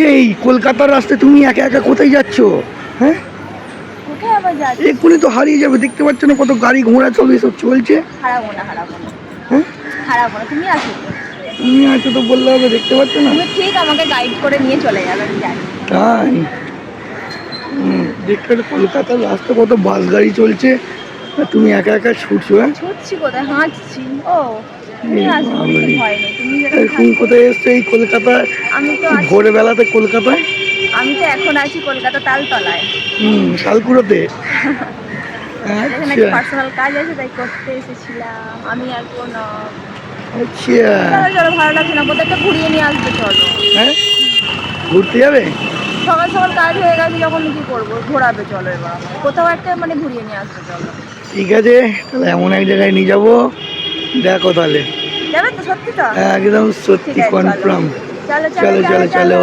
এই কলকাতার রাস্তায় তুমি একা একা কোথায় যাচ্ছ? হ্যাঁ, কোথায় আবার যাচ্ছি? এক্ষুনি তো হারিয়ে যাবে। দেখতে পাচ্ছ না কত গাড়ি ঘোড়া সব এসব চলছে? হারাবো না, হারাবো না, হ্যাঁ, হারাবো না, তুমি আসো তো। তুমি আছো তো বললে হবে, দেখতে পাচ্ছ না? তুমি ঠিক আমাকে গাইড করে নিয়ে চলে যাবে, আমি জানি। তাই দেখতে পাচ্ছ কলকাতার রাস্তা কত বাস গাড়ি চলছে, আর তুমি একা একা ছুটছো। হ্যাঁ, ছুটছি কোথায়, হাঁটছি। ও তুমি এই আসো, কোনো বাবারে। ভয় নেই, তুমি এই যেখানে তুমি থাকবে। কোথায় এসছো এই কলকাতায়? আমি তো আছি, ভোরবেলাতে কলকাতায়। আমি তো এখন আছি কলকাতা তালতলায়। শালকুড়োতে। এখানে একটা আচ্ছা পার্সোনাল কাজ আছে, তাই করতে এসেছিলাম আমি আর কোনো। আচ্ছা। চলো চলো, ভালো লাগছে না, কোথাও একটা ঘুরিয়ে নিয়ে আসবে, চলো। হ্যাঁ, ঘুরতে যাবে? সকাল সকাল কাজ হয়ে গেছে যখন, কি করবো, ঘোরাবে চলো এবার আমাকে কোথাও একটা, মানে ঘুরিয়ে নিয়ে আসবে, চলো। ঠিক আছে, তাহলে এমন এক জায়গায় নিয়ে যাবো, দেখো তাহলে। যাবে তো, সত্যি তো? একদম ঠিক সত্যি আছে, চলো কনফার্ম। চলো চলো চলো চলো চলো। চলো।